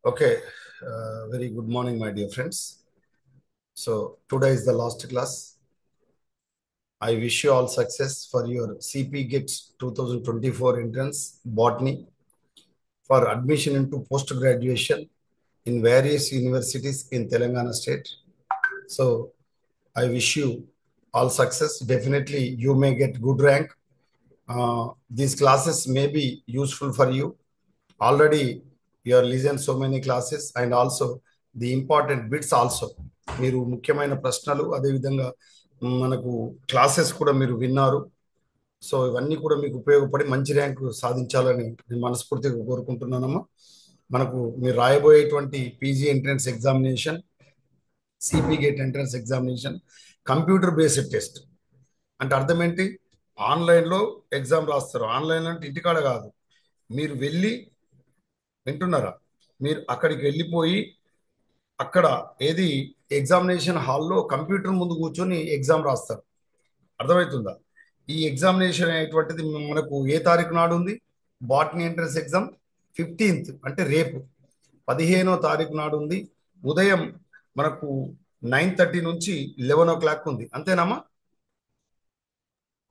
Okay, very good morning, my dear friends. So, today is the last class. I wish you all success for your CP GITS 2024 entrance botany for admission into post graduation in various universities in Telangana state. So, I wish you all success. Definitely, you may get good rank. These classes may be useful for you. Already you are listened so many classes and also the important bits also మీరు ముఖ్యమైన ప్రశ్నలు అదేవిధంగా మనకు classes కూడా మీరు విన్నారు. So ఇవన్నీ కూడా మీకు ఉపయోగపడి మంచి ర్యాంకు సాధించాలని నేను మనస్ఫూర్తిగా కోరుకుంటున్నానమ్మా. మనకు మీరు రాయబోయేటువంటి PG entrance examination, CP GATE entrance examination computer based test. అంటే అర్థం ఏంటి? ఆన్లైన్లో ఎగ్జామ్ రాస్తారు. ఆన్లైన్ అంటే ఇంటికాడ కాదు, మీరు వెళ్ళి, వింటున్నారా, మీరు అక్కడికి వెళ్ళిపోయి అక్కడ ఏది ఎగ్జామినేషన్ హాల్లో కంప్యూటర్ ముందు కూర్చొని ఎగ్జామ్ రాస్తారు. అర్థమవుతుందా? ఈ ఎగ్జామినేషన్ అనేటువంటిది మనకు ఏ తారీఖు నాడు ఉంది? బాటనీ ఎంట్రన్స్ ఎగ్జామ్ 15th, అంటే రేపు 15వ తారీఖు నాడు ఉంది. ఉదయం మనకు 9:30 నుంచి 11 o'clock ఉంది. అంతేనమ్మా?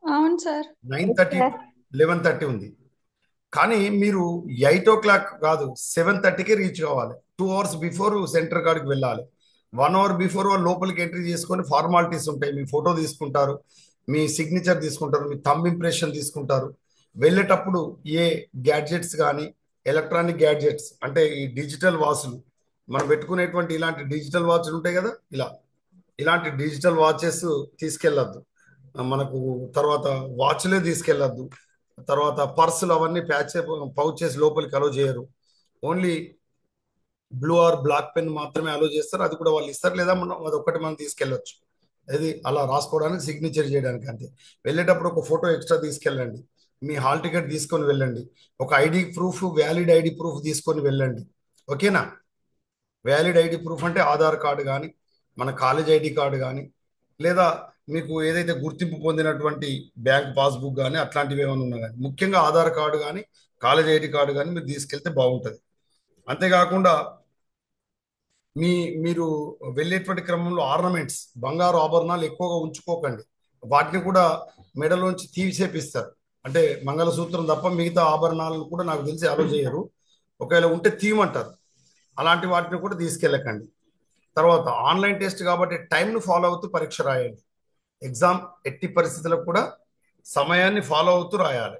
అవును సార్. 9:30 11:30 ఉంది. కానీ మీరు 8 o'clock కాదు, 7:30కి రీచ్ కావాలి. 2 hours బిఫోర్ సెంటర్ కాడికి వెళ్ళాలి. 1 hour బిఫోర్ వాళ్ళు లోపలికి ఎంట్రీ చేసుకొని ఫార్మాలిటీస్ ఉంటాయి. మీ ఫోటో తీసుకుంటారు, మీ సిగ్నేచర్ తీసుకుంటారు, మీ థంబ్ ఇంప్రెషన్ తీసుకుంటారు. వెళ్ళేటప్పుడు ఏ గ్యాడ్జెట్స్ కానీ ఎలక్ట్రానిక్ గ్యాడ్జెట్స్ అంటే ఈ డిజిటల్ వాచ్లు మనం పెట్టుకునేటువంటి ఇలాంటి డిజిటల్ వాచ్లు ఉంటాయి కదా, ఇలాంటి డిజిటల్ వాచెస్ తీసుకెళ్ళద్దు. మనకు తర్వాత వాచ్లే తీసుకెళ్ళద్దు. తర్వాత పర్సులు అవన్నీ పౌచెస్ లోపలికి అలో చేయరు. Only blue or black pen మాత్రమే అలో చేస్తారు. అది కూడా వాళ్ళు ఇస్తారు, లేదా మనం అది ఒక్కటి మనం తీసుకెళ్ళొచ్చు. అది అలా రాసుకోవడానికి, సిగ్నేచర్ చేయడానికి అంతే. వెళ్ళేటప్పుడు ఒక ఫోటో ఎక్స్ట్రా తీసుకెళ్ళండి. మీ హాల్ టికెట్ తీసుకొని వెళ్ళండి. ఒక ID proof, valid ID proof తీసుకొని వెళ్ళండి. ఓకేనా? వ్యాలిడ్ ఐడి ప్రూఫ్ అంటే ఆధార్ కార్డు కానీ, మన కాలేజ్ ఐడి కార్డు కానీ, లేదా మీకు ఏదైతే గుర్తింపు పొందినటువంటి బ్యాంక్ పాస్బుక్ కానీ అట్లాంటివి ఏమైనా ఉన్నా కానీ, ముఖ్యంగా ఆధార్ కార్డు కానీ కాలేజ్ ఐడి కార్డు కానీ మీరు తీసుకెళ్తే బాగుంటుంది. అంతేకాకుండా మీరు వెళ్ళేటువంటి క్రమంలో ఆర్నమెంట్స్, బంగారు ఆభరణాలు ఎక్కువగా ఉంచుకోకండి. వాటిని కూడా మెడలోంచి తీసేపిస్తారు. అంటే మంగళసూత్రం తప్ప మిగతా ఆభరణాలను కూడా నాకు తెలిసి అలో చేయరు. ఒకవేళ ఉంటే తీయమంటారు. అలాంటి వాటిని కూడా తీసుకెళ్ళకండి. తర్వాత ఆన్లైన్ టెస్ట్ కాబట్టి టైంను ఫాలో అవుతూ పరీక్ష రాయండి. ఎగ్జామ్ ఎట్టి పరిస్థితులకు కూడా సమయాన్ని ఫాలో అవుతూ రాయాలి.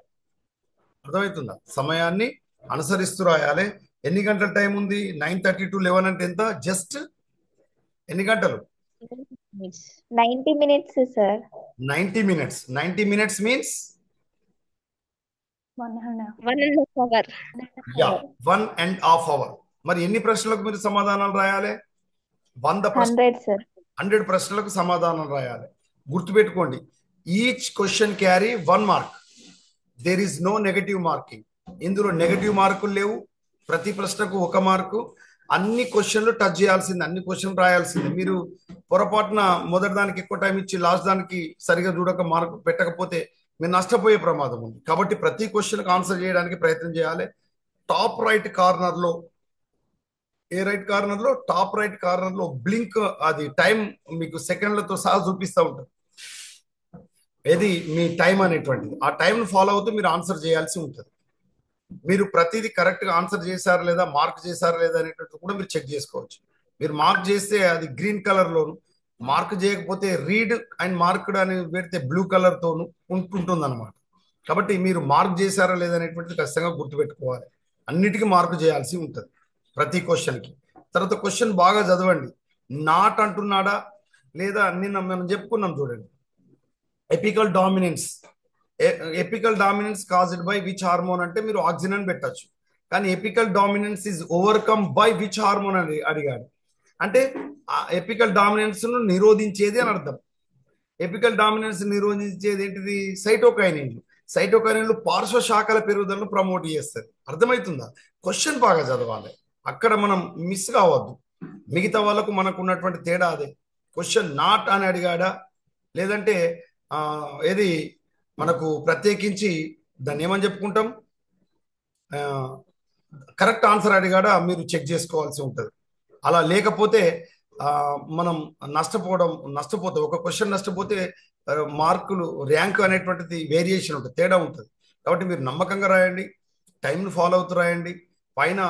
అర్థమవుతుందా? సమయాన్ని అనుసరిస్తూ రాయాలి. ఎన్ని గంటల టైం ఉంది? 9:30 to 11 అంటే ఎంత? జస్ట్ ఎన్ని గంటలు? 90 minutes, sir. 90 minutes. 90 minutes means 1.5 hour. yeah, 1.5 hour. మరి ఎన్ని ప్రశ్నలకు మీరు సమాధానాలు రాయాలి? 100, sir. 100 ప్రశ్నలకు సమాధానం రాయాలి. గుర్తుపెట్టుకోండి, each question carry 1 mark. There is no negative marking. ఇందులో నెగటివ్ మార్కులు లేవు. ప్రతి ప్రశ్నకు 1 మార్కు. అన్ని క్వశ్చన్లు టచ్ చేయాల్సింది, అన్ని క్వశ్చన్ రాయాల్సింది. మీరు పొరపాటున మొదటి దానికి ఎక్కువ టైం ఇచ్చి లాస్ట్ దానికి సరిగా చూడక మార్కు పెట్టకపోతే మీరు నష్టపోయే ప్రమాదం ఉంది. కాబట్టి ప్రతి క్వశ్చన్కి ఆన్సర్ చేయడానికి ప్రయత్నం చేయాలి. టాప్ రైట్ కార్నర్లో, ఏ రైట్ కార్నర్లో? టాప్ రైట్ కార్నర్లో బ్లింక్, అది టైం మీకు సెకండ్లతో సహా చూపిస్తూ ఉంటుంది. ఏది మీ టైం అనేటువంటిది. ఆ టైంను ఫాలో అవుతూ మీరు ఆన్సర్ చేయాల్సి ఉంటుంది. మీరు ప్రతిదీ కరెక్ట్గా ఆన్సర్ చేశారా లేదా, మార్క్ చేశారా లేదా అనేటువంటిది కూడా మీరు చెక్ చేసుకోవచ్చు. మీరు మార్క్ చేస్తే అది గ్రీన్ కలర్లోను, మార్క్ చేయకపోతే రీడ్ అండ్ మార్క్డ్ అని పెడితే బ్లూ కలర్తోను ఉంటుంటుంది అనమాట. కాబట్టి మీరు మార్క్ చేశారా లేదా అనేటువంటిది ఖచ్చితంగా గుర్తుపెట్టుకోవాలి. అన్నిటికీ మార్కు చేయాల్సి ఉంటుంది ప్రతి క్వశ్చన్కి. తర్వాత క్వశ్చన్ బాగా చదవండి. నాట్ అంటున్నాడా లేదా నిన్న మనం చెప్పుకున్నాం చూడండి. Apical dominance. Apical dominance caused by which hormone అంటే మీరు ఆక్సిజన్ అని పెట్టచ్చు. కానీ apical dominance is overcome by which hormone అని అడిగాడు. అంటే ఆ ఎపికల్ డామినెన్స్ ను నిరోధించేది అని అర్థం. ఎపికల్ డామినెన్స్ నిరోధించేది ఏంటిది? సైటోకైనిన్లు. సైటోకైనిన్లు పార్శ్వ శాఖల పెరుగుదలను ప్రమోట్ చేస్తుంది. అర్థమవుతుందా? క్వశ్చన్ బాగా చదవాలి, అక్కడ మనం మిస్ కావద్దు. మిగతా వాళ్ళకు మనకు ఉన్నటువంటి తేడా అదే. క్వశ్చన్ నాట్ అని అడిగాడా, లేదంటే ఏది మనకు ప్రత్యేకించి దాన్ని ఏమని చెప్పుకుంటాం, కరెక్ట్ ఆన్సర్ అడిగాడా మీరు చెక్ చేసుకోవాల్సి ఉంటుంది. అలా లేకపోతే ఆ, మనం నష్టపోతాం. ఒక క్వశ్చన్ నష్టపోతే మార్కులు ర్యాంక్ అనేటువంటిది వేరియేషన్ ఉంటుంది, తేడా ఉంటుంది. కాబట్టి మీరు నమ్మకంగా రాయండి, టైంను ఫాలో అవుతూ రాయండి. పైన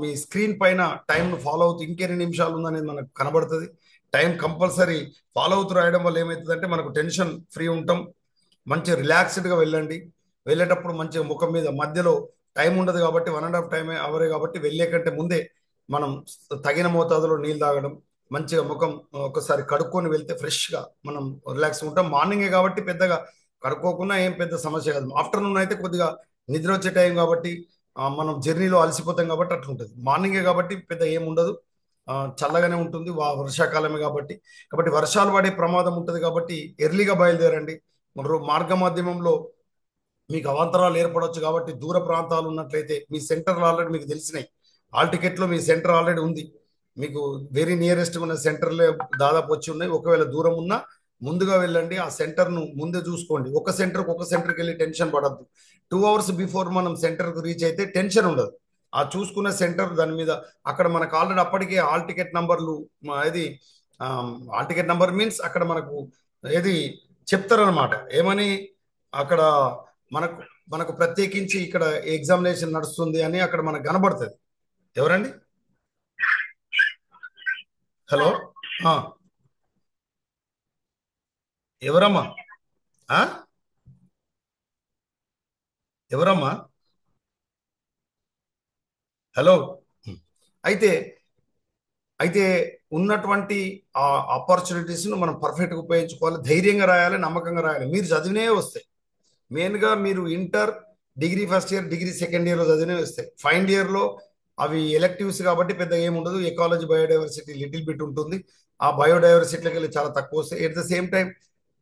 మీ స్క్రీన్ పైన టైంను ఫాలో అవుతూ ఇంకెన్ని నిమిషాలు ఉందనేది మనకు కనబడుతుంది. టైం కంపల్సరీ ఫాలో అవుతూ రాయడం వల్ల ఏమవుతుందంటే మనకు టెన్షన్ ఫ్రీ ఉంటాం. మంచి రిలాక్స్డ్గా వెళ్ళండి. వెళ్ళేటప్పుడు మంచిగా ముఖం మీద మధ్యలో టైం ఉండదు కాబట్టి 1.5 టైం అవరే కాబట్టి వెళ్ళే కంటే ముందే మనం తగిన మోతాదులో నీళ్ళు తాగడం, మంచిగా ముఖం ఒకసారి కడుక్కొని వెళ్తే ఫ్రెష్గా మనం రిలాక్స్ ఉంటాం. మార్నింగే కాబట్టి పెద్దగా కడుక్కోకుండా ఏం పెద్ద సమస్య కాదు. ఆఫ్టర్నూన్ అయితే కొద్దిగా నిద్ర వచ్చే టైం కాబట్టి మనం జర్నీలో అలసిపోతాం కాబట్టి అట్లా ఉంటుంది. మార్నింగే కాబట్టి పెద్ద ఏం ఉండదు, చల్లగానే ఉంటుంది. వర్షాకాలమే కాబట్టి వర్షాలు పడే ప్రమాదం ఉంటుంది కాబట్టి ఎర్లీగా బయలుదేరండి. మార్గ మాధ్యమంలో మీకు అవాంతరాలు ఏర్పడవచ్చు కాబట్టి దూర ప్రాంతాలు ఉన్నట్లయితే మీ సెంటర్లు ఆల్రెడీ మీకు తెలిసినాయి. హాల్ టికెట్లో మీ సెంటర్ ఆల్రెడీ ఉంది. మీకు వెరీ నియరెస్ట్ ఉన్న సెంటర్లే దాదాపు వచ్చి ఉన్నాయి. ఒకవేళ దూరం ఉన్నా ముందుగా వెళ్ళండి, ఆ సెంటర్ను ముందే చూసుకోండి. ఒక సెంటర్కి వెళ్ళి టెన్షన్ పడద్దు. 2 hours బిఫోర్ మనం సెంటర్కి రీచ్ అయితే టెన్షన్ ఉండదు. ఆ చూసుకున్న సెంటర్ దాని మీద అక్కడ మనకు ఆల్రెడీ అప్పటికే హాల్ టికెట్ నంబర్లు ఇది హాల్ టికెట్ నంబర్ మీన్స్ అక్కడ మనకు ఏది చెప్తారనమాట. ఏమని అక్కడ మనకు మనకు ప్రత్యేకించి ఇక్కడ ఎగ్జామినేషన్ నడుస్తుంది అని అక్కడ మనకు కనబడుతుంది. ఎవరండి? హలో, ఆ, ఎవరమ్మా? ఆ? ఎవరమ్మా? హలో. అయితే అయితే ఉన్నటువంటి ఆ ఆపర్చునిటీస్ను మనం పర్ఫెక్ట్గా ఉపయోగించుకోవాలి. ధైర్యంగా రాయాలి, నమ్మకంగా రాయాలి. మీరు చదివినే వస్తాయి. మెయిన్గా మీరు inter, degree first year, degree second ఇయర్లో చదివినే వస్తాయి. ఫైనల్ ఇయర్లో అవి ఎలెక్టివ్స్ కాబట్టి పెద్ద ఏముండదు. ఎకాలజీ, బయోడైవర్సిటీ లిటిల్ బిట్ ఉంటుంది. ఆ బయోడైవర్సిటీకి వెళ్ళి చాలా తక్కువ వస్తాయి. At the same time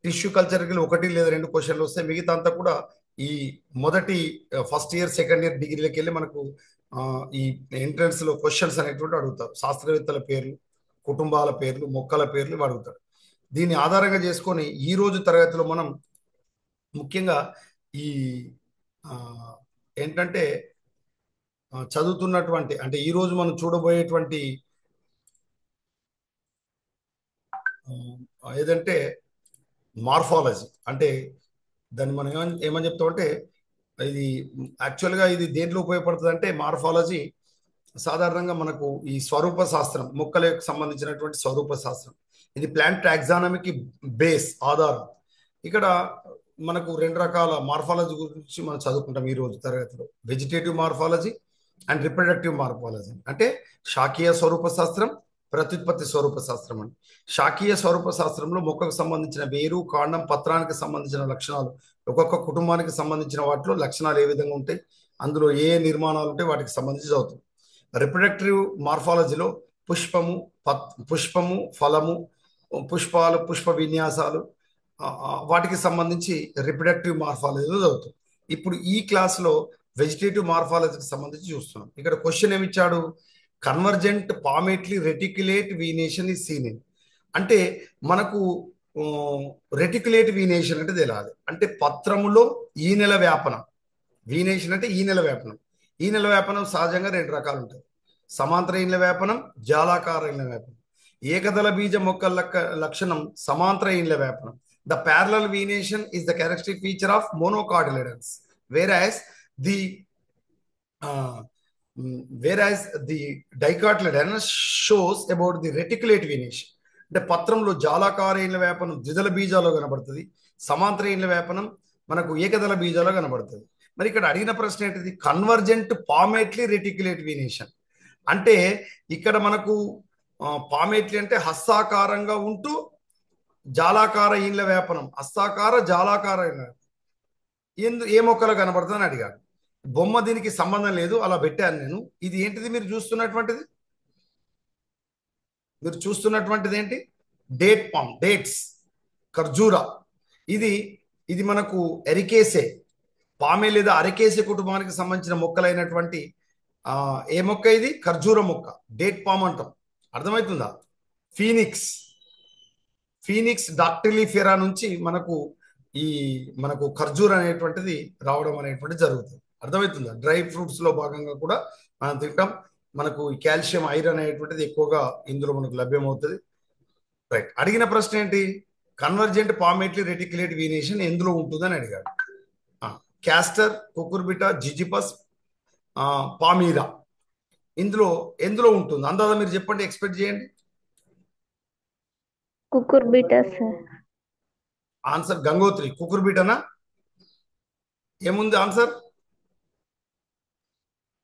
tissue కల్చర్కి వెళ్ళి 1 లేదా 2 క్వశ్చన్లు వస్తాయి. మిగతా అంతా కూడా ఈ మొదటి ఫస్ట్ ఇయర్, సెకండ్ ఇయర్ డిగ్రీలకి వెళ్ళి మనకు ఈ ఎంట్రన్స్ లో క్వశ్చన్స్ అనేటువంటి అడుగుతారు. శాస్త్రవేత్తల పేర్లు, కుటుంబాల పేర్లు, మొక్కల పేర్లు ఇవి అడుగుతారు. దీన్ని ఆధారంగా చేసుకొని ఈ రోజు తరగతిలో మనం ముఖ్యంగా ఈ ఆ, ఏంటంటే చదువుతున్నటువంటి అంటే ఈ రోజు మనం చూడబోయేటువంటి ఏదంటే మార్ఫాలజీ అంటే దాన్ని మనం ఏమని చెప్తామంటే ఇది యాక్చువల్గా ఇది దేంట్లో ఉపయోగపడుతుంది అంటే మార్ఫాలజీ సాధారణంగా మనకు ఈ స్వరూప శాస్త్రం, మొక్కలకు సంబంధించినటువంటి స్వరూప శాస్త్రం, ఇది ప్లాంట్ టాక్సానమీకి బేస్ ఆధారం. ఇక్కడ మనకు 2 రకాల మార్ఫాలజీ గురించి మనం చదువుకుంటాం ఈ రోజు తరగతిలో. Vegetative morphology and reproductive morphology అంటే శాఖీయ స్వరూప శాస్త్రం, ప్రత్యుత్పత్తి స్వరూప శాస్త్రం అండి. శాఖీయ స్వరూప శాస్త్రంలో మొక్కకు సంబంధించిన వేరు, కాండం, పత్రానికి సంబంధించిన లక్షణాలు, ఒక్కొక్క కుటుంబానికి సంబంధించిన వాటిలో లక్షణాలు ఏ విధంగా ఉంటాయి, అందులో ఏ నిర్మాణాలు ఉంటాయి వాటికి సంబంధించి చదువుతుంది. రిప్రొడక్టివ్ మార్ఫాలజీలో పుష్పము, ఫలము, పుష్పాలు, పుష్ప విన్యాసాలు, వాటికి సంబంధించి రిప్రొడక్టివ్ మార్ఫాలజీలో చదువుతాం. ఇప్పుడు ఈ క్లాస్లో వెజిటేటివ్ మార్ఫాలజీకి సంబంధించి చూస్తున్నాం. ఇక్కడ క్వశ్చన్ ఏమిచ్చాడు? కన్వర్జెంట్ పామెట్లీ రెటిక్యులేట్ వీనేషన్ ఈ సీన్. అంటే మనకు రెటిక్యులేట్ వీనేషన్ అంటే తెలియాలి. అంటే పత్రములో ఈ నెల వ్యాపనం. వీనేషన్ అంటే ఈ నెల వ్యాపనం. ఈ నెల వ్యాపనం సహజంగా 2 రకాలు ఉంటాయి: సమాంతర ఇండ్ల వ్యాపనం, జాలాకార ఇండ్ల వ్యాపనం. ఏకదళ బీజ మొక్కల లక్షణం సమాంతర ఇండ్ల వ్యాపనం. The parallel venation is the characteristic feature of monocotyledons, whereas the uh, dicotyledon shows about the reticulate venation. అంటే పత్రంలో జాలాకార ఇండ్ల వ్యాపనం ద్విదళ బీజాలో కనబడుతుంది, సమాంతర ఇండ్ల వ్యాపనం మనకు ఏకదళ బీజాలో కనబడుతుంది. మరి ఇక్కడ అడిగిన ప్రశ్న ఏంటిది? కన్వర్జెంట్ పామెట్లీ రెటిక్యులేట్ వీనేషన్ అంటే ఇక్కడ మనకు పామెట్లీ అంటే హస్తాకారంగా ఉంటూ జాలాకార ఇండ్ల వ్యాపనం, హస్తాకార జాలాకార ఏ మొక్కలో కనబడుతుందని అడిగాడు. బొమ్మ దీనికి సంబంధం లేదు, అలా పెట్టాను నేను. ఇది ఏంటిది మీరు చూస్తున్నటువంటిది ఏంటి? డేట్ పామ్, డేట్స్, ఖర్జూరా. ఇది మనకు ఎరికేసే పామే లేదా అరికేసే కుటుంబానికి సంబంధించిన మొక్కలైనటువంటి ఏ మొక్క ఇది? ఖర్జూర మొక్క, డేట్ పామ్ అంటాం. అర్థమవుతుందా? ఫీనిక్స్ డాక్టిలిఫెరా నుంచి మనకు ఖర్జూర అనేటువంటిది రావడం అనేటువంటిది జరుగుతుంది. అర్థమవుతుందా? డ్రై ఫ్రూట్స్ లో భాగంగా కూడా మనం తింటాం. మనకు ఈ కాల్షియం ఐరన్ అనేటువంటిది ఎక్కువగా ఇందులో మనకు లభ్యమవుతుంది. రైట్. అడిగిన ప్రశ్న ఏంటి? కన్వర్జెంట్ పామెట్లీ రెటిక్యులేట్ వీనేషన్ ఎందులో ఉంటుందని అడిగాడు. క్యాస్టర్, కుకుర్బిటా, జిజిపస్, పామీరా ఇందులో ఎందులో ఉంటుంది? అందాదా మీరు చెప్పండి, ఎక్స్పెక్ట్ చేయండి. Cucurbita sir. ఆన్సర్ గంగోత్రి. కుకుర్బిటానా? ఏముంది ఆన్సర్?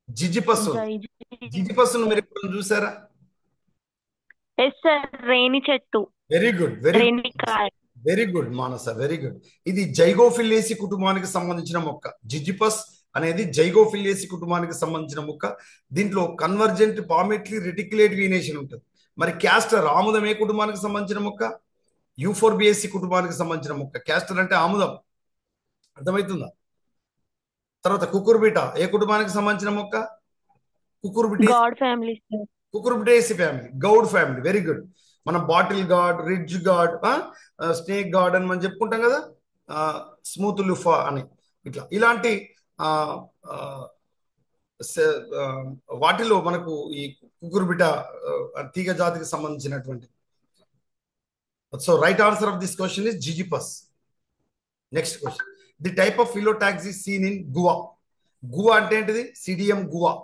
జిజిపస్ ఉంది. జిజిపస్ మీరు ఎప్పుడు చూసారా? ఎస్ సార్, రేణి చెట్టు. వెరీ గుడ్, వెరీ గుడ్, రేణికాయ. Very good Manasa, very good. ఇది జైగోఫిల్లేసి కుటుంబానికి సంబంధించిన మొక్క. జిజిపస్ అనేది జైగోఫిల్లేసి కుటుంబానికి సంబంధించిన మొక్క. దీంట్లో కన్వర్జెంట్ పామెట్లీ రెటిక్యులేట్ వీనేషన్ ఉంటుంది. మరి క్యాస్టర్ ఆముదం ఏ కుటుంబానికి సంబంధించిన మొక్క? యూఫోర్బియేసి కుటుంబానికి సంబంధించిన మొక్క. క్యాస్టర్ అంటే ఆముదం. అర్థమవుతుందా? తర్వాత కుకుర్బిటా ఏ కుటుంబానికి సంబంధించిన మొక్క? కుకుర్బిటేసి, గాడ్ ఫ్యామిలీ సార్. కుకుర్బిటేసి family, gourd family. Very good. మనం bottle gourd, ridge gourd, snake gourd అని మనం చెప్పుకుంటాం కదా, స్మూత్ లుఫా అని. ఇట్లా ఇలాంటి ఆ, ఆ, వాటిలో మనకు ఈ కుకుర్బిటా తీగ జాతికి సంబంధించినటువంటి. So right answer of this question is జిజిపస్. Next question. The type of phyllotaxy seen in guava. Guava అంటే ఏంటిది? సిడిఎం గువా.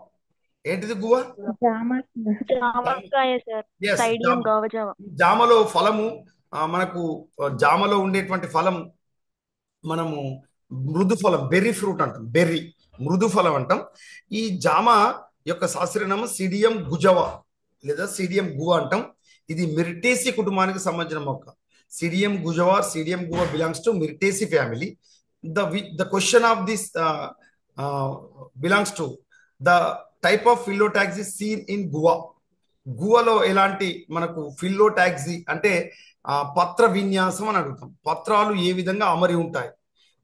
ఏంటిది గువా? జామకాయ సార్. Yes, సైడియం జామ. గోవజామ. జామలో ఫలము మనకు జామలో ఉండేటువంటి ఫలం మనము మృదు ఫలం, బెర్రీ ఫ్రూట్ అంటాం. బెర్రీ మృదు ఫలం అంటాం. ఈ జామ యొక్క శాస్త్రీయనామం సిడియం గుజవా లేదా సిడియం గువా అంటాం. ఇది మిర్టేసి కుటుంబానికి సంబంధించిన మొక్క. సిడియం గుజవా, సిడియం గువా బిలాంగ్స్ టు మిర్టేసి family. The question of this belongs to the type of phyllotaxy seen in guava. గువలో ఎలాంటి మనకు ఫిల్లోటాక్సీ అంటే పత్ర విన్యాసం అని అడుగుతాం. పత్రాలు ఏ విధంగా అమరి ఉంటాయి?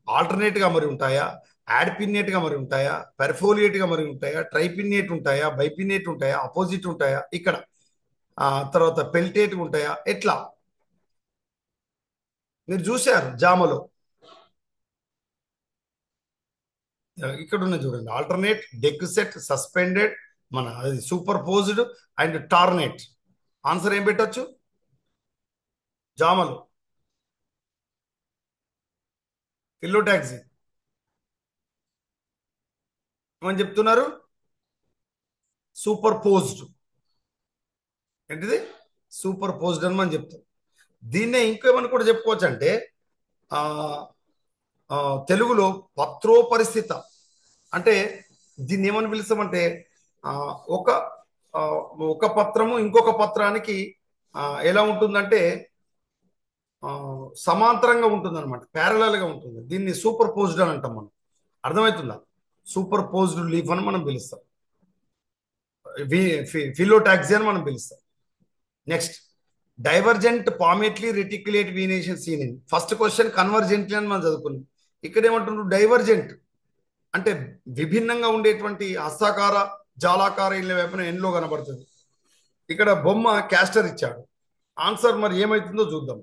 ఆల్టర్నేట్ గా అమరి ఉంటాయా? యాడ్పిన్నేట్ గా అమరి ఉంటాయా? పెర్ఫోలియేట్ గా అమరి ఉంటాయా? ట్రైపిన్నేట్ ఉంటాయా? బైపిన్నేట్ ఉంటాయా? అపోజిట్ ఉంటాయా? ఇక్కడ తర్వాత పెల్టేట్ ఉంటాయా? ఎట్లా మీరు చూశారు జామలో. ఇక్కడ ఉన్న చూడండి, ఆల్టర్నేట్, డెక్సెట్, సస్పెండెడ్, మన అది సూపర్ పోజ్డ్ అండ్ టార్నేట్. ఆన్సర్ ఏం పెట్టచ్చు జామలో? ఫిల్లోటాక్సీ ఏమని చెప్తున్నారు? Super posed. ఏంటిది? సూపర్ పోజ్డ్ అని మనం చెప్తాం. దీన్నే ఇంకేమని కూడా చెప్పుకోవచ్చు అంటే తెలుగులో పత్రోపరిస్థిత. అంటే దీన్ని ఏమని పిలుస్తామంటే ఒక ఒక పత్రము ఇంకొక పత్రానికి ఎలా ఉంటుందంటే సమాంతరంగా ఉంటుంది అనమాట, ప్యారలల్ గా ఉంటుంది. దీన్ని సూపర్ పోజ్డ్ అని అంటాం మనం. అర్థమవుతుందా? సూపర్ పోజ్డ్ లీఫ్ అని మనం పిలుస్తాం. ఫిల్లోటాక్సీ అని మనం పిలుస్తాం. Next, divergent palmately reticulate venation seen in. First question convergently అని మనం చదువుకున్నాం. ఇక్కడ ఏమంటున్నారు? డైవర్జెంట్ అంటే విభిన్నంగా ఉండేటువంటి హస్తాకార, జాలాకార ఇళ్ళ వైపున ఎన్లో కనబడుతుంది. ఇక్కడ బొమ్మ క్యాస్టర్ ఇచ్చాడు. ఆన్సర్ మరి ఏమైతుందో చూద్దాం.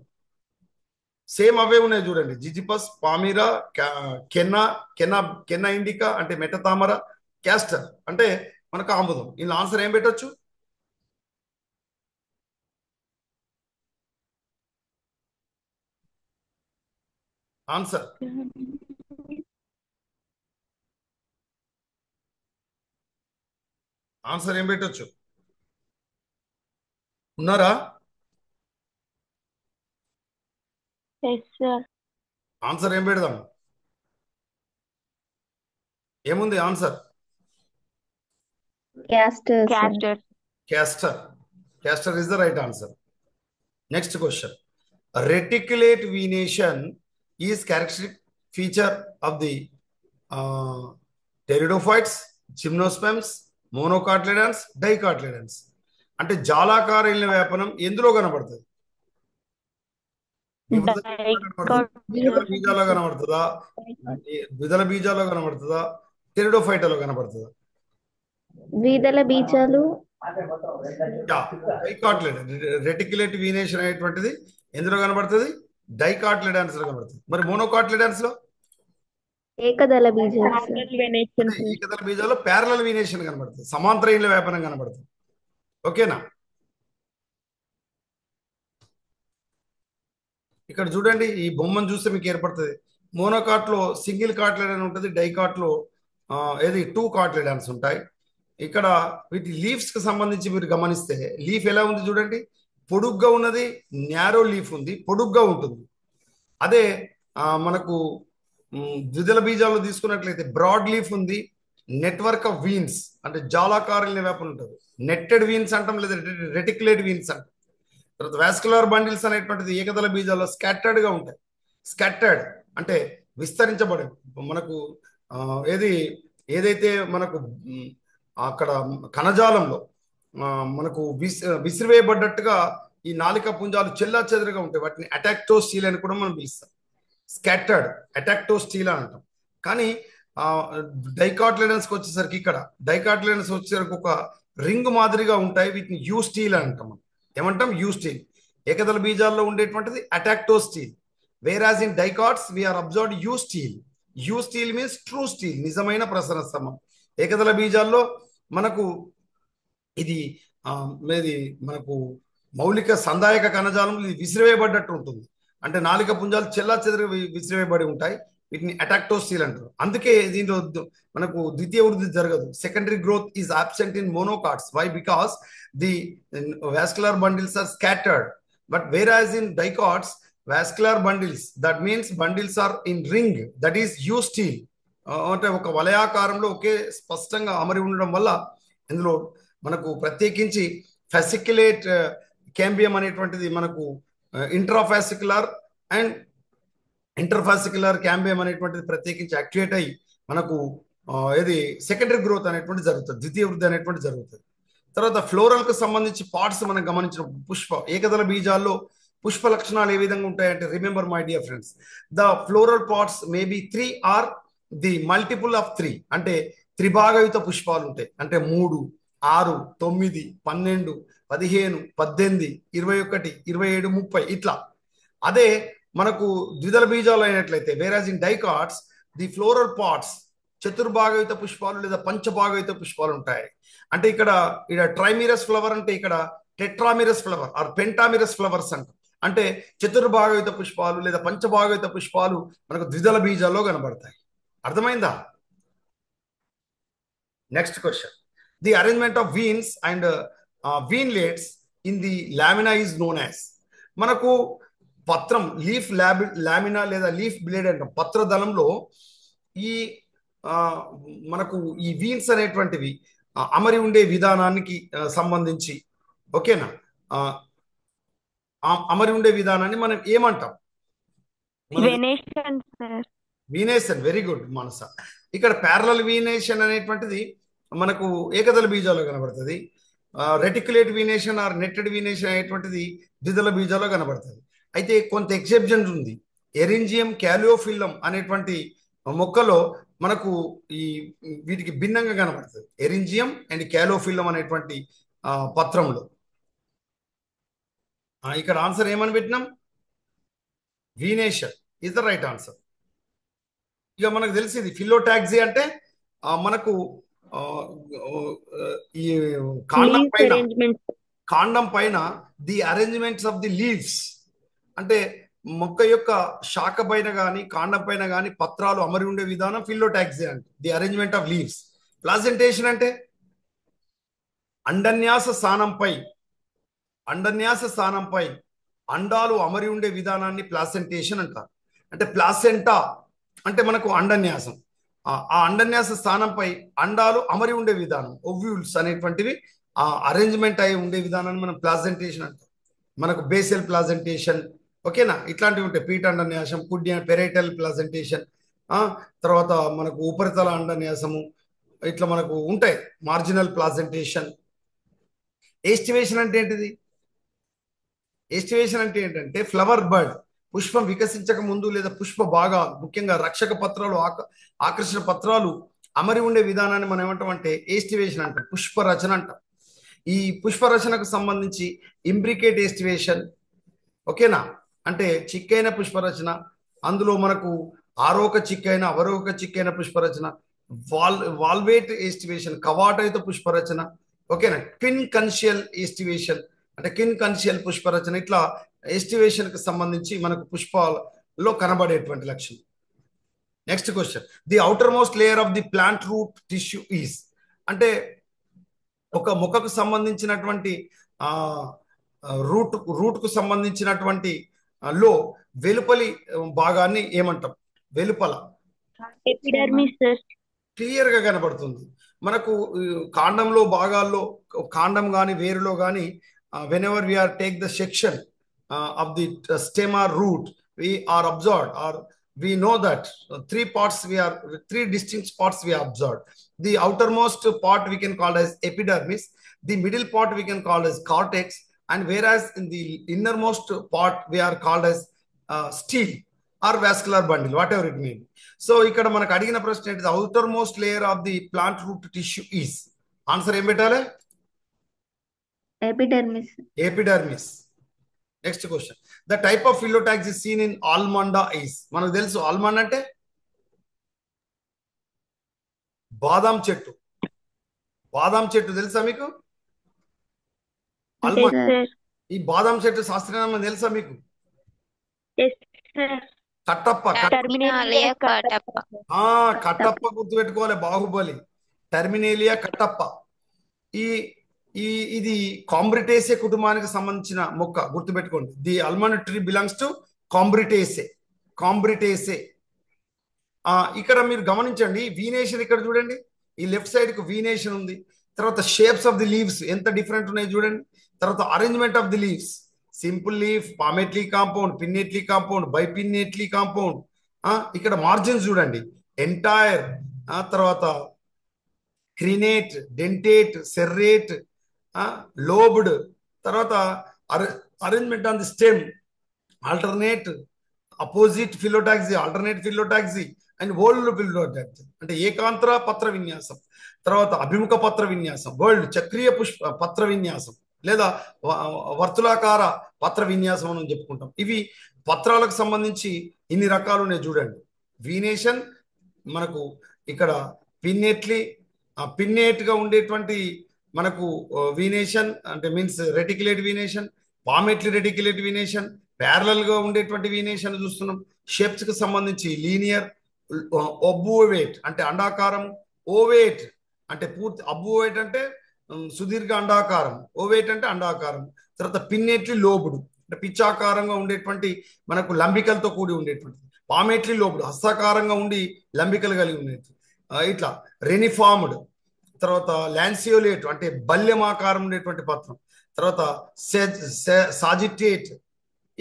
సేమ్ అవే ఉన్నాయి చూడండి. జిజిపస్, పామీరా, కెన్నా, కెన్నా కెన్నా ఇండికా అంటే మెటతామర, క్యాస్టర్ అంటే మనకు ఆముదం. ఇలా ఆన్సర్ ఏం పెట్టచ్చు? ఆన్సర్ ఆన్సర్ ఏం పెట్టచ్చు? ఉన్నారా? ఆన్సర్ ఏం పెడదాం? ఏముంది answer? Castor. Castor. Castor is the right answer. Next question. Reticulate venation is characteristic feature of the pteridophytes, gymnosperms, monocotyledons, dicotyledons. అంటే జాలాకార ఇళ్ళ వ్యాపనం ఎందులో కనబడుతుంది? ద్విదళ బీజాలో కనబడుతుందా? ద్విదళ బీజాలో కనబడుతుందా? టెరిడోఫైటాలో కనబడుతుందా? ద్విదళ బీజాలు. రెటిక్యులేట్ వీనేషన్ అనేటువంటిది ఎందులో కనబడుతుంది? డైకాట్లిడాన్స్ లో కనబడుతుంది. మరి మోనోకాట్లిడాన్స్ లో? ఏకదళ బీజాలు సార్. ప్యారలల్ వెనేషన్ అంటే ఏకదళ బీజాల్లో ప్యారలల్ వీనేషన్ కనబడుతుంది, సమాంతర ఇండ్ల వ్యాపనం కనబడుతుంది. ఓకేనా? ఇక్కడ చూడండి, ఈ బొమ్మను చూస్తే మీకు ఏర్పడుతుంది. మోనోకాట్ లో సింగిల్ కార్ట్లెడ్ అని ఉంటుంది, డైకాట్ లో ఏది 2 కార్ట్లెడాన్స్ ఉంటాయి. ఇక్కడ వీటి లీవ్స్ కి సంబంధించి మీరు గమనిస్తే లీఫ్ ఎలా ఉంది చూడండి, పొడుగ్గా ఉన్నది, న్యారో లీఫ్ ఉంది, పొడుగ్గా ఉంటుంది. అదే మనకు ద్విదళ బీజాలు తీసుకున్నట్లయితే బ్రాడ్ లీఫ్ ఉంది, నెట్వర్క్ ఆఫ్ వీన్స్ అంటే జాలాకార వ్యాపనం ఉంటుంది, నెట్టెడ్ వీన్స్ అంటాం లేదా రెటిక్యులేట్ వీన్స్ అంటాం. తర్వాత వాస్కులర్ బండిల్స్ అనేటువంటిది ఏకదళ బీజాల్లో స్కాటర్డ్ గా ఉంటాయి. స్కాటర్డ్ అంటే విస్తరించబడి మనకు ఏదైతే మనకు అక్కడ కణజాలంలో మనకు విసిరివేయబడ్డట్టుగా ఈ నాలిక పుంజాలు చెల్లా చెదరుగా ఉంటాయి. వాటిని అటాక్టోస్టీల్ అని కూడా మనం పిలుస్తాం. స్కాటర్డ్ అటాక్టోస్టీల్ అని అంటాం. కానీ డైకాట్లెడన్స్కి వచ్చేసరికి ఇక్కడ డైకాట్లెడన్స్ వచ్చేసరికి ఒక రింగ్ మాదిరిగా ఉంటాయి. వీటిని యూ స్టీల్ అని అంటాం. ఏమంటాం? You steel. ఏకదళ బీజాల్లో ఉండేటువంటిది atactostele. Whereas in dicots we are observed eustele. Eustele means true stele, నిజమైన ప్రసరణ స్తంభం. ఏకదళ బీజాల్లో మనకు ఇది మనకు మౌలిక సందాయక కణజాలం ఇది విసిరివేయబడ్డట్టు ఉంటుంది. అంటే నాలిక పుంజాలు చెల్లా చెదరుగా విసిరివేయబడి ఉంటాయి. వీటిని అటాక్టోస్టీల్ అంటారు. అందుకే దీంట్లో మనకు ద్వితీయ వృద్ధి జరగదు. Secondary growth is absent in monocots. Why? Because the vascular bundles are scattered. But whereas in dicots vascular bundles, that means bundles are in ring, that is eustele. అంటే ఒక వలయాకారంలో ఒకే స్పష్టంగా అమరి ఉండడం వల్ల ఇందులో మనకు ప్రత్యేకించి ఫెసిక్యులేట్ క్యాంబియం అనేటువంటిది మనకు ఇంట్రాఫాసిక్యులర్ అండ్ ఇంటర్ఫాసిక్యులర్ క్యాంబియం అనేటువంటిది ప్రత్యేకించి యాక్టివేట్ అయ్యి మనకు ఏది సెకండరీ గ్రోత్ అనేటువంటి జరుగుతుంది, ద్వితీయ వృద్ధి అనేటువంటి జరుగుతుంది. తర్వాత ఫ్లోరల్ కు సంబంధించి పార్ట్స్ మనం గమనించిన ఏకదళ బీజాల్లో పుష్ప లక్షణాలు ఏ విధంగా ఉంటాయంటే, remember my dear friends, the floral parts may be 3 or the multiple of 3. అంటే త్రిభాగయుత పుష్పాలు ఉంటాయి. అంటే 3, 6, 9, 12, 15, 18, 21, 27, 30 ఇట్లా. అదే మనకు ద్విదళ బీజాలు అయినట్లయితే whereas in dicots the floral parts చతుర్భాగయుత పుష్పాలు లేదా పంచభాగయుత పుష్పాలు ఉంటాయి. అంటే ఇక్కడ ట్రైమిరస్ ఫ్లవర్ అంటే ఇక్కడ టెట్రామిరస్ ఫ్లవర్ ఆర్ పెంటామిరస్ ఫ్లవర్స్ అంటాం. అంటే చతుర్భాగయుత పుష్పాలు లేదా పంచభాగయుత పుష్పాలు మనకు ద్విదళ బీజాల్లో కనబడతాయి. అర్థమైందా? Next question. The arrangement of veins and veinlets in the lamina is known as. మనకు పత్రం లీఫ్ లామినా లేదా లీఫ్ బ్లేడ్ అంటాం. పత్రదళంలో ఈ మనకు ఈ వీన్స్ అనేటువంటివి అమరి ఉండే విధానానికి సంబంధించి, ఓకేనా, అమరి ఉండే విధానాన్ని మనం ఏమంటాం? వీనేషన్. వెరీ గుడ్ మనస. ఇక్కడ ప్యారలల్ వీనేషన్ అనేటువంటిది మనకు ఏకదళ బీజాల్లో కనబడుతుంది. Reticulate venation or netted venation అనేటువంటిది ద్విదళ బీజాల్లో కనబడుతుంది. అయితే కొంత ఎక్సెప్షన్ ఉంది. ఎరింజియం క్యాలియోఫిల్లం అనేటువంటి మొక్కలో మనకు ఈ వీటికి భిన్నంగా కనబడుతుంది. ఎరింజియం అండ్ క్యాలియోఫిల్లం అనేటువంటి పత్రంలో. ఇక్కడ ఆన్సర్ ఏమని పెట్టినాం? Venation is the right answer. ఇక మనకు తెలిసింది ఫిలోటాక్సీ అంటే మనకు ఈ కాండం పైన the arrangements of the leaves, అంటే మొక్క యొక్క శాఖ పైన కానీ కాండం పైన కానీ పత్రాలు అమరి ఉండే విధానం ఫిలోటాక్సీ అంటే the arrangement of leaves. Placentation అంటే అండన్యాస స్థానంపై అండాలు అమరి ఉండే విధానాన్ని ప్లాసెంటేషన్ అంటారు. అంటే ప్లాసెంటా అంటే మనకు అండన్యాసం, ఆ అండన్యాస స్థానంపై అండాలు అమరి ఉండే విధానం, ఓవ్యూల్స్ అనేటువంటివి ఆ అరేంజ్మెంట్ అయి ఉండే విధానాన్ని మనం ప్లాసెంటేషన్ అంటాం. మనకు బేసెల్ ప్లాసెంటేషన్, ఓకేనా, ఇట్లాంటివి ఉంటాయి. పీట అండన్యాసం, కుడ్య పెరైటల్ ప్లాసెంటేషన్, తర్వాత మనకు ఉపరితల అండన్యాసము, ఇట్లా మనకు ఉంటాయి. Marginal placentation. ఎస్టివేషన్ అంటే ఏంటిది? ఎస్టివేషన్ అంటే ఏంటంటే ఫ్లవర్ బర్డ్ పుష్పం వికసించక ముందు లేదా పుష్ప భాగాలు, ముఖ్యంగా రక్షక పత్రాలు, ఆకర్షణ పత్రాలు అమరి ఉండే విధానాన్ని మనం ఏమంటాం అంటే ఎస్టివేషన్ అంటాం, పుష్పరచన అంటాం. ఈ పుష్పరచనకు సంబంధించి ఇంబ్రికేట్ ఎస్టివేషన్, ఓకేనా, అంటే చిక్కైన పుష్పరచన, అందులో మనకు ఆరోక చిక్కైన అవరోక చిక్కైన పుష్పరచన, వాల్వేట్ ఎస్టివేషన్ కవాటయుత పుష్పరచన, ఓకేనా. క్విన్ కన్షియల్ ఎస్టివేషన్ అంటే క్విన్ కన్షియల్ పుష్పరచన. ఇట్లా ఎస్టివేషన్ కి సంబంధించి మనకు పుష్పాలలో కనబడేటువంటి లక్షణం. Next question, the outermost layer of the plant root tissue is అంటే ఒక మొక్కకు సంబంధించినటువంటి రూట్ కు సంబంధించినటువంటి లో వెలుపలి భాగాన్ని ఏమంటాం? వెలుపల ఎపిడర్మిస్ సార్. క్లియర్ గా కనబడుతుంది మనకు. కాండంలో భాగాల్లో, కాండం కానీ వేరులో కానీ, whenever we are take the section of the stem or root, we are observed, or we know that three distinct parts we are observed. The outermost part we can call as epidermis, the middle part we can call as cortex, and whereas in the innermost part we are called as stele or vascular bundle, whatever it may be. So ఇక్కడ మనకు అడిగిన ప్రశ్న ఏంటి? outer most layer of the plant root tissue is, answer ఏం పెట్టాలి? Epidermis. Epidermis. Next question, the type of phyllotaxy is seen in allamanda is. మనకు తెలుసు almond అంటే బాదాం చెట్టు. బాదాం చెట్టు తెలుసా మీకు? ఆల్మండ్. ఈ బాదాం చెట్టు శాస్త్రీయనామం తెలుసా మీకు? కట్టప్ప. కట్టప్ప గుర్తుపెట్టుకోవాలి, బాహుబలి. టర్మినేలియా కట్టప్ప. ఇది కాంబ్రిటేసే కుటుంబానికి సంబంధించిన మొక్క, గుర్తుపెట్టుకోండి. The almond tree belongs to combretaceae. ఇక్కడ మీరు గమనించండి, వీనేషన్ ఇక్కడ చూడండి, ఈ లెఫ్ట్ సైడ్ కు వీనేషన్ ఉంది. తర్వాత షేప్స్ ఆఫ్ ది లీవ్స్ ఎంత డిఫరెంట్ ఉన్నాయి చూడండి. తర్వాత arrangement of the leaves, simple leaf, palmately compound, pinnately compound, bipinnately compound. ఇక్కడ మార్జిన్స్ చూడండి, ఎంటైర్, తర్వాత క్రినేట్, డెంటేట్, సెర్రేట్, లోబ్డ్. తర్వాత arrangement on the stem, alternate, opposite phyllotaxy, alternate phyllotaxy and whorled phyllotaxy అంటే ఏకాంతర పత్ర విన్యాసం. తర్వాత అభిముఖ పత్ర విన్యాసం, వరల్డ్ చక్రీయ పత్ర విన్యాసం లేదా వర్తులాకార పత్ర విన్యాసం అని చెప్పుకుంటాం. ఇవి పత్రాలకు సంబంధించి ఇన్ని రకాలు ఉన్నాయి చూడండి. వీనేషన్ మనకు ఇక్కడ పిన్నేట్ గా ఉండేటువంటి మనకు వీనేషన్ అంటే means reticulate venation, palmately reticulate venation, parallel గా ఉండేటువంటి వీనేషన్ చూస్తున్నాం. షేప్స్ కి సంబంధించి లీనియర్, ఒబ్బువేట్ అంటే అండాకారం, ఓవేట్ అంటే పూర్తి, అబ్బువేట్ అంటే సుదీర్ఘ అండాకారం, ఓవేట్ అంటే అండాకారం. తర్వాత పిన్నెట్లీ లోబుడు అంటే పిచ్చాకారంగా ఉండేటువంటి మనకు లంబికలతో కూడి ఉండేటువంటి, పామెట్లీ లోబుడు హస్తాకారంగా ఉండి లంబికలు కలిగి ఉండేది. ఇట్లా రెనిఫార్మ్డ్. తర్వాత ల్యాన్సియోలేట్ అంటే బల్యమాకారం ఉండేటువంటి పత్రం. తర్వాత సాజిటేట్.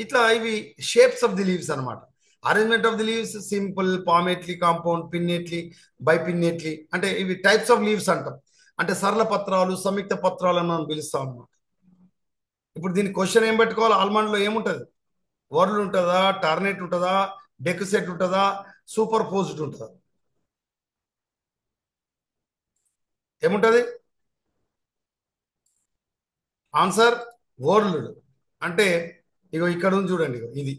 ఇట్లా ఇవి షేప్స్ ఆఫ్ ది లీవ్స్ అనమాట. Arrangement of the leaves simple, palmately compound, pinnately, bipinnately అంటే ఇవి టైప్స్ ఆఫ్ లీవ్స్ అంటాం. అంటే సరళ పత్రాలు, సంయుక్త పత్రాలు అని మనం పిలుస్తాం అన్నమాట. ఇప్పుడు దీని క్వశ్చన్ ఏం పెట్టుకోవాలి? ఆల్మండ్ లో ఏముంటది? వర్ల్ ఉంటుందా, టర్నేట్ ఉంటుందా, డెక్సెట్ ఉంటుందా, సూపర్ పోజ్డ్ ఉంటుందా? ఏముంటది ఆన్సర్? వరల్డ్. అంటే ఇగో ఇక్కడ ఉంది చూడండి, ఇది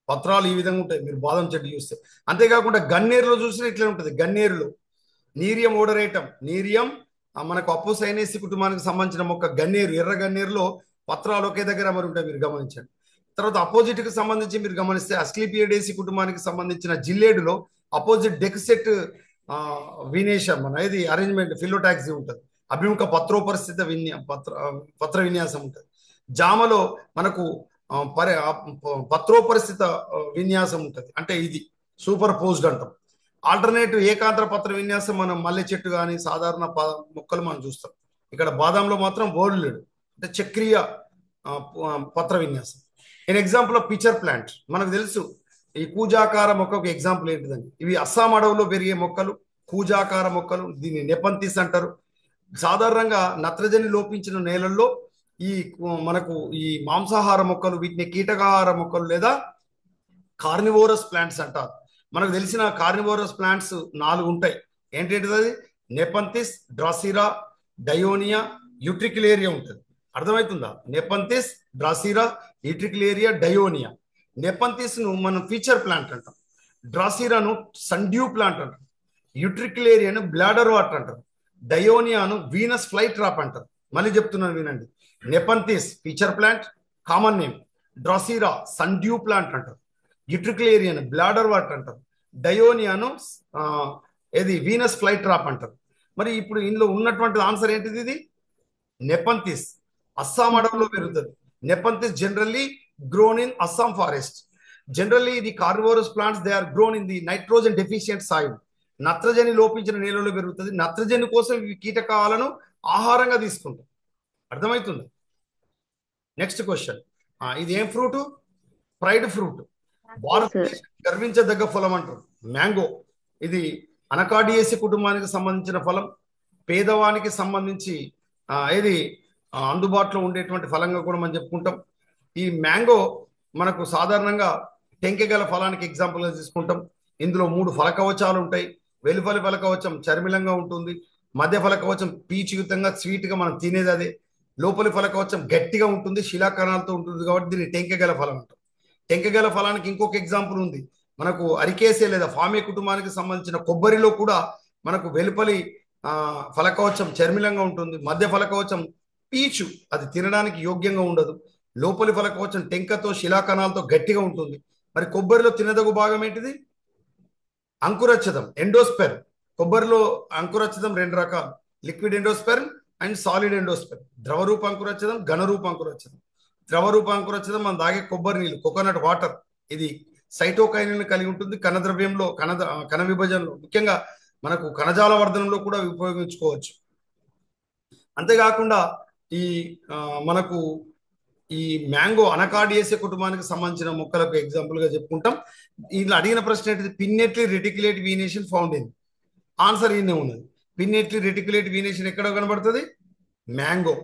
పత్రాలు ఈ విధంగా ఉంటాయి మీరు బాదం చెట్టు చూస్తే. అంతేకాకుండా గన్నేరులో చూసినా ఇట్లా ఉంటుంది. గన్నేరులో నీరియం ఓడరేటం, నీరియం మనకు అపోసైనేసి కుటుంబానికి సంబంధించిన మొక్క గన్నేరు, ఎర్ర గన్నేరులో పత్రాలు ఒకే దగ్గర మరి ఉంటాయి, మీరు గమనించండి. తర్వాత అపోజిట్ కి సంబంధించి మీరు గమనిస్తే అస్క్లిపియడేసి కుటుంబానికి సంబంధించిన జిల్లేడులో అపోజిట్ డెక్సెట్ వినేషం అనేది అరేంజ్మెంట్ ఫిలోటాక్సీ ఉంటుంది. అభిముఖ పత్రోపరిస్థిత పత్ర విన్యాసం ఉంటుంది. జామలో మనకు పత్రోపరిస్థిత విన్యాసం ఉంటుంది, అంటే ఇది సూపర్ పోజ్డ్ అంటాం. ఆల్టర్నేటివ్ ఏకాంతర పత్ర విన్యాసం మనం మల్లె చెట్టు కానీ సాధారణ మొక్కలు మనం చూస్తాం. ఇక్కడ బాదంలో మాత్రం వరల్డ్ అంటే చక్రీయ పత్ర విన్యాసం. In example of pitcher plant మనకు తెలుసు, ఈ కూజాకార మొక్కకు ఎగ్జాంపుల్ ఏంటిదని, ఇవి అస్సాం అడవులో పెరిగే మొక్కలు, కూజాకార మొక్కలు. దీన్ని నెపంతిస్ అంటారు. సాధారణంగా నత్రజని లోపించిన నేలల్లో ఈ మనకు ఈ మాంసాహార మొక్కలు, వీటిని కీటకాహార మొక్కలు లేదా కార్నివోరస్ ప్లాంట్స్ అంటారు. మనకు తెలిసిన కార్నివోరస్ ప్లాంట్స్ 4 ఉంటాయి. ఏంటంటే అది నెపంతిస్, డ్రాసిరా, డయోనియా, యూట్రిక్యులేరియా ఉంటుంది. అర్థమవుతుందా? నెపంతిస్, డ్రాసిరా, యూట్రిక్యులేరియా, డయోనియా. నెపంతిస్ ను మనం ఫీచర్ ప్లాంట్ అంటాం. డ్రాసిరాను సన్డ్యూ ప్లాంట్ అంటాం. యూట్రిక్యులేరియాను బ్లాడర్ వాటర్ అంటారు. డయోనియాను వీనస్ ఫ్లై ట్రాప్ అంటారు. మళ్ళీ చెప్తున్నాను వినండి. Nepenthes pitcher plant common name, drosera sundew plant అంటారు, యూట్రిక్యులేరియాను బ్లాడర్ వాటర్ అంటారు, డయోనియాను ఏది వీనస్ ఫ్లై ట్రాప్ అంటారు. మరి ఇప్పుడు ఇందులో ఉన్నటువంటి ఆన్సర్ ఏంటిది? ఇది నెపంతిస్ అస్సాం అడవుల్లో పెరుగుతుంది. Nepenthes generally grown in Assam forest. Generally the carnivorous plants they are grown in the nitrogen deficient soil. నత్రజని లోపించిన నేలలో పెరుగుతుంది. నత్రజని కోసం ఇవి కీటకాలను ఆహారంగా తీసుకుంటాయి. అర్థమవుతుంది? నెక్స్ట్ క్వశ్చన్, ఇది ఏం ఫ్రూట్? Pride fruit. భారతదేశం గర్వించదగ్గ ఫలం అంటారు మ్యాంగో. ఇది అనకాడియేసి కుటుంబానికి సంబంధించిన ఫలం. పేదవానికి సంబంధించి ఇది అందుబాటులో ఉండేటువంటి ఫలంగా కూడా మనం చెప్పుకుంటాం. ఈ మ్యాంగో మనకు సాధారణంగా టెంకెగల ఫలానికి ఎగ్జాంపుల్గా తీసుకుంటాం. ఇందులో 3 ఫలకవచాలు ఉంటాయి. వెలుపలి ఫలకవచం చర్మిలంగా ఉంటుంది, మధ్య ఫలకవచం పీచుయుతంగా స్వీట్గా మనం తినేది అదే, లోపలి ఫలకవచం గట్టిగా ఉంటుంది, శిలాకణాలతో ఉంటుంది. కాబట్టి దీన్ని టెంకెగల ఫలం అంటాం. టెంకెగల ఫలానికి ఇంకొక ఎగ్జాంపుల్ ఉంది. మనకు అరికేసే లేదా ఫామే కుటుంబానికి సంబంధించిన కొబ్బరిలో కూడా మనకు వెలుపలి ఫలకవచం చర్మిలంగా ఉంటుంది, మధ్య ఫలకవచం పీచు, అది తినడానికి యోగ్యంగా ఉండదు, లోపలి ఫలకవచం టెంకతో శిలాకణాలతో గట్టిగా ఉంటుంది. మరి కొబ్బరిలో తినదగు భాగం ఏంటిది? అంకురచ్చదం, ఎండోస్పెర్మ్. కొబ్బరిలో అంకురచ్చదం 2 రకాలు, liquid endosperm and solid endosperm. ద్రవరూప అంకురచ్చదం, ఘనరూప అంకురచ్చదం. ద్రవరూప అంకురచ్చదం మనం తాగే కొబ్బరి నీళ్ళు, కోకోనట్ వాటర్. ఇది సైటోకైనిన్ కలిగి ఉంటుంది. కణద్రవ్యంలో కణ విభజనలో ముఖ్యంగా మనకు కణజాల వర్ధనంలో కూడా ఉపయోగించుకోవచ్చు. అంతేకాకుండా ఈ మనకు ఈ మ్యాంగో అనకాడియేసే కుటుంబానికి సంబంధించిన మొక్కలకు ఎగ్జాంపుల్ గా చెప్పుకుంటాం. ఇలా అడిగిన ప్రశ్న ఏంటిది? Pinnately reticulate venation found in. Answer ఈయనే ఉన్నది. పిన్నెట్లీ రెటిక్యులేట్ వీనేషన్ ఎక్కడ కనబడుతుంది? Mango.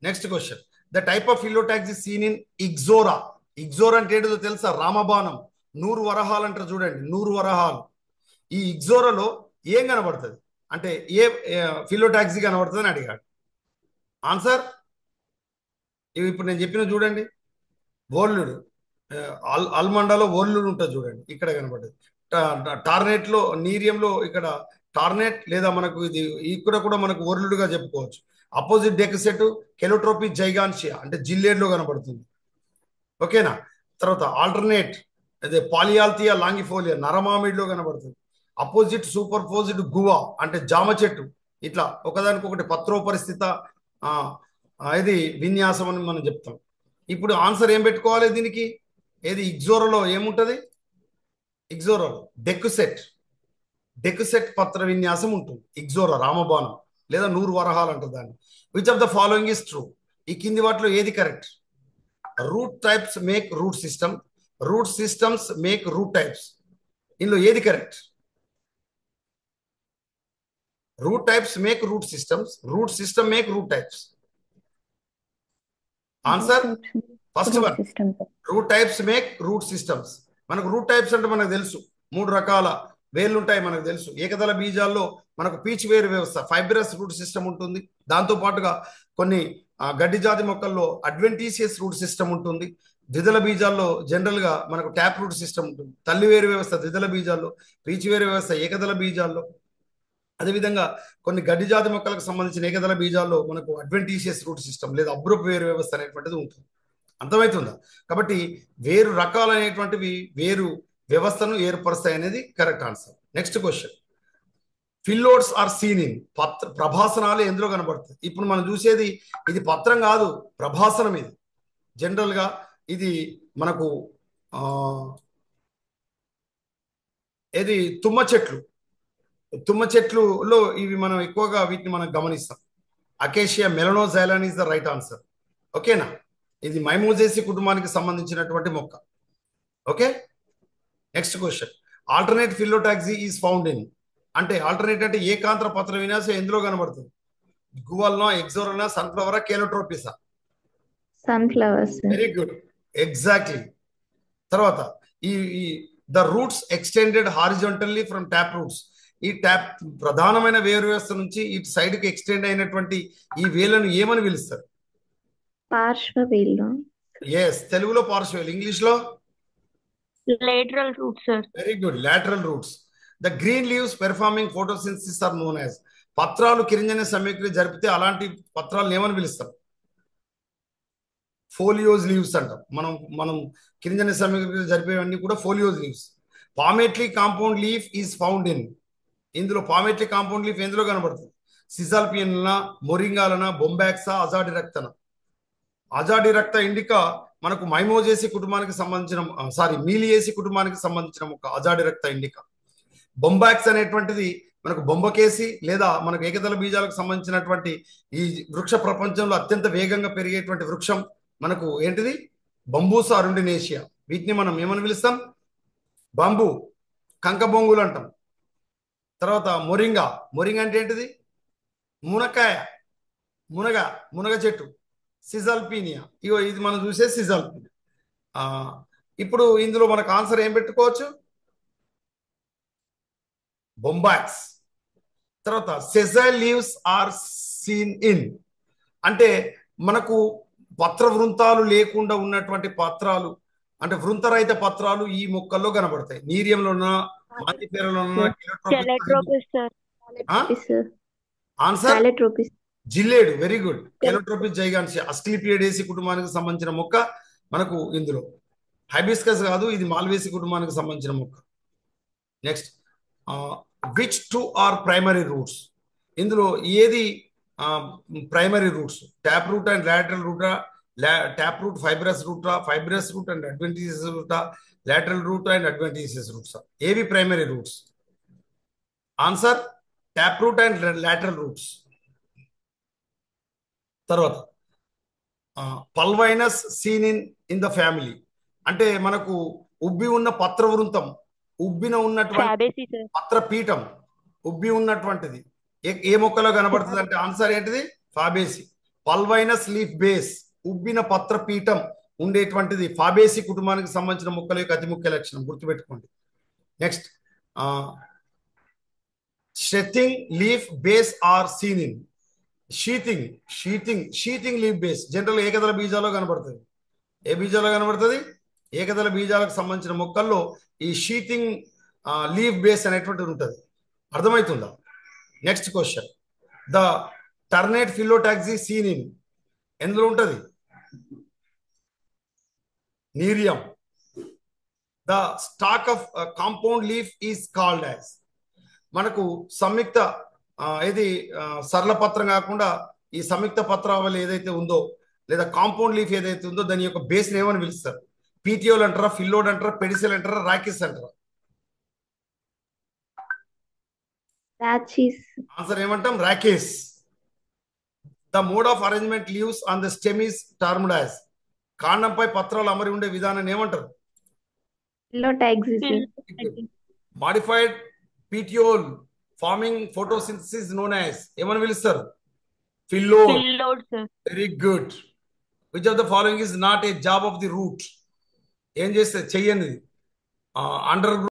Next question, the type of phyllotaxy is seen in ixora. Ixora అంటే ఏంటో తెలుసా? రామబాణం, 100 వరహాలు అంటారు చూడండి, 100 వరహాలు. ఈ ఇగ్జోరాలో ఏం కనబడుతుంది అంటే ఏ ఫిలోటాక్సీ కనబడుతుంది అని అడిగాడు. ఆన్సర్ ఇప్పుడు నేను చెప్పిన చూడండి, ఓర్లుడు. అల్మండాలో ఓర్లుడు ఉంటుంది చూడండి, ఇక్కడ కనబడ్డది. టార్నెట్లో నీరియంలో ఇక్కడ టార్నెట్ లేదా మనకు ఇది ఇక్కడ కూడా మనకు ఓర్లుడుగా చెప్పుకోవచ్చు. అపోజిట్ డెక్సెట్ కెలోట్రోపీ జైగాన్షియా అంటే జిల్లేడ్లో కనబడుతుంది. ఓకేనా? తర్వాత ఆల్టర్నేట్ అదే పాలియాల్థియా లాంగిఫోలియా నరమామిడిలో కనబడుతుంది. అపోజిట్ సూపర్పోజిట్ గువా అంటే జామ చెట్టు. ఇట్లా ఒకదానికొకటి పత్రోపరిస్థిత ఇది విన్యాసం అని మనం చెప్తాం. ఇప్పుడు ఆన్సర్ ఏం పెట్టుకోవాలి దీనికి? ఏది ఇగ్జోరాలో ఏముంటుంది? ఇగ్జోరాలో డెక్సెట్ పత్ర విన్యాసం ఉంటుంది. ఇగ్జోరా రామబాణం లేదా 100 వరహాలు అంటారు దాన్ని. Which of the following is true? ఈ కింది వాటిలో ఏది correct? Root types make root system, root systems make root types. ఇందులో ఏది correct? Root types make root systems, root system make root types. Answer first one, root types make root systems. మనకు root types అంటే మనకు తెలుసు, 3 రకాల వేర్లు ఉంటాయి మనకు తెలుసు. ఏకదళ బీజాల్లో మనకు పీచ్ వేరు వ్యవస్థ ఫైబ్రస్ రూట్ సిస్టమ్ ఉంటుంది. దాంతో పాటుగా కొన్ని గడ్డి జాతి మొక్కల్లో అడ్వెంటీసియస్ రూట్ సిస్టమ్ ఉంటుంది. ద్విదళ బీజాల్లో జనరల్ గా మనకు ట్యాప్ రూట్ సిస్టమ్ ఉంటుంది. తల్లి వేరు వ్యవస్థ ద్విదళ బీజాల్లో, పీచ్ వేరు వ్యవస్థ ఏకదళ బీజాల్లో. అదేవిధంగా కొన్ని గడ్డి జాతి మొక్కలకు సంబంధించిన ఏకదళ బీజాల్లో మనకు అడ్వెంటీషియస్ రూట్ సిస్టమ్ లేదా అబ్రూప్ వేరు వ్యవస్థ అనేటువంటిది ఉంటుంది. అర్థమవుతుందా? కాబట్టి వేరు రకాలైనటువంటివి వేరు వ్యవస్థను ఏర్పరుస్తాయి అనేది correct answer. Next question, phyllodes are seen in. ప్రభాసనాలు ఎందులో కనబడుతుంది? ఇప్పుడు మనం చూసేది ఇది పత్రం కాదు, ప్రభాసనం. ఇది జనరల్ గా ఇది మనకు ఇది తుమ్మ చెట్లులో ఇవి మనం ఎక్కువగా వీటిని మనం గమనిస్తాం. Acacia melanoxylon is the right answer. ఓకేనా? ఇది మైమోజేసి కుటుంబానికి సంబంధించినటువంటి మొక్క. Okay, next question, alternate phyllotaxy is found in. అంటే ఆల్టర్నేట్ అంటే ఏకాంతర పత్ర విన్యాసం ఎందులో కనబడుతుంది? గువల్నా, ఎగ్జోరల్నా, సన్ఫ్లవరా, కేలోట్రోపిసా? సన్ఫ్లవర్స్. Very good, exactly. తర్వాత ఈ the roots extended horizontally from tap roots. ఈ ట్యాప్ ప్రధానమైన వేరు వ్యవస్థ నుంచి ఇటు సైడ్ కి ఎక్స్టెండ్ అయినటువంటి ఈ వేలను ఏమని పిలుస్తారు? పార్శ్వ వేళ్ళు. ఎస్, తెలుగులో పార్శ్వవేలు, ఇంగ్లీష్ లో Lateral root, sir. Very good, lateral roots. The green leaves performing photosynthesis are known as. పత్రాలు కిరణజన్య సమీకరణ జరిపితే అలాంటి పత్రాలను ఏమని పిలుస్తారు? ఫోలియోస్ లీవ్స్ అంటాం. మనం మనం కిరణజన్య సమీకరణ జరిపేవన్నీ కూడా foliage leaves. Palmately compound leaf is found in. ఇందులో పామెట్లీ కాంపౌండ్ లీఫ్ ఎందులో కనబడుతుంది? సిజాల్పియన్లనా, మొరింగాలనా, బొంబాక్సా, అజాడిరక్తన. అజాడిరక్త ఇండికా మనకు మైమోజేసి కుటుంబానికి సంబంధించిన మీలియేసి కుటుంబానికి సంబంధించిన ఒక అజాడిరక్త ఇండికా. బొంబాక్స్ అనేటువంటిది మనకు బొంబకేసి లేదా మనకు ఏకదళ బీజాలకు సంబంధించినటువంటి ఈ వృక్ష ప్రపంచంలో అత్యంత వేగంగా పెరిగేటువంటి వృక్షం మనకు ఏంటిది? బంబూసా అరుండినేషియా. వీటిని మనం ఏమని పిలుస్తాం? బంబు, కంక బొంగులు అంటాం. తర్వాత మొరింగా. మొరింగా అంటే ఏంటిది? మునక్కాయ, మునగ చెట్టు. సిజల్పీనియా, ఇగో ఇది మనం చూసే సిజల్పీనియా. ఇప్పుడు ఇందులో మనకు ఆన్సర్ ఏం పెట్టుకోవచ్చు? బొంబాక్స్. తర్వాత సెజైల్ లీవ్స్ ఆర్ సీన్ ఇన్ అంటే మనకు పత్ర వృంతాలు లేకుండా ఉన్నటువంటి పత్రాలు, అంటే వృంతరహిత పత్రాలు ఈ మొక్కల్లో కనబడతాయి. నీరియంలో ఉన్న, మాంటిఫేరాలో ఉన్న, Calotropis, sir. Sir. Answer Calotropis. జిల్లేడు. Very good. Calotropis gigantea, asclepiadaceae కుటుంబానికి సంబంధించిన మొక్క మనకు ఇందులో. హైబిస్కస్ కాదు, ఇది మాల్వేసి కుటుంబానికి సంబంధించిన మొక్క. Next, which two are primary roots? ఇందులో ఏది primary roots? Tap root and lateral రూటా, ట్యాప్ రూట్ ఫైబ్రస్ రూటా, ఫైబ్రస్ రూట్ అండ్ అడ్వెంటిసియస్ రూటా, lateral root and adventitious roots? ఏవి primary roots? Answer tap root and lateral roots. తర్వాత pulvinus seen in the family అంటే మనకు ఉబ్బి ఉన్న పత్ర వృంతం, ఉబ్బిన ఉన్నటువంటి Fabaceae, sir. పత్ర పీఠం ఉబ్బి ఉన్నటువంటిది ఏ మొక్కలో కనబడుతుంది అంటే ఆన్సర్ ఏంటిది? ఫాబేసి. పల్వైనస్ లీఫ్ బేస్, ఉబ్బిన పత్ర పీఠం ఉండేటువంటిది ఫాబేసి కుటుంబానికి సంబంధించిన మొక్కల యొక్క అతి ముఖ్య లక్షణం, గుర్తుపెట్టుకోండి. Next, sheathing leaf base are seen in. Sheathing leaf base general ఏకదళ బీజాల్లో కనబడుతుంది. ఏ బీజాల్లో కనబడుతుంది? ఏకదళ బీజాలకు సంబంధించిన మొక్కల్లో ఈ షీతింగ్ లీఫ్ బేస్ అనేటువంటిది ఉంటుంది. అర్థమవుతుందా? Next question, the ternate phyllotaxy seen in ఎందులో ఉంటుంది? Nerium. The stalk of compound leaf is called as. మనకు సంయుక్త ఇది సరళ పత్రం కాకుండా ఈ సంయుక్త పత్రావళి ఏదైతే ఉందో లేదా కాంపౌండ్ లీఫ్ ఏదైతే ఉందో దాని యొక్క బేస్ ఏమని పిలుస్తారు? పీటియోల్ అంటారా, ఫిల్లోడ్ అంటారా, పెడిసెల్ అంటారా, రాకిస్ అంటారా? ఆన్సర్ ఏమంటాం? Rachis. The mode of arrangement leaves on the stem is termed as. కాండంపై పత్రాలు అమరి ఉండే విధానాన్ని ఏమంటారు? Modified petiole forming photosynthesis known as ఏమని పిలుస్తారు? Phyllode. Sir. Very good. Which of the following is not a job of the root? ఏం చేస్తే చెయ్యనిది? అండర్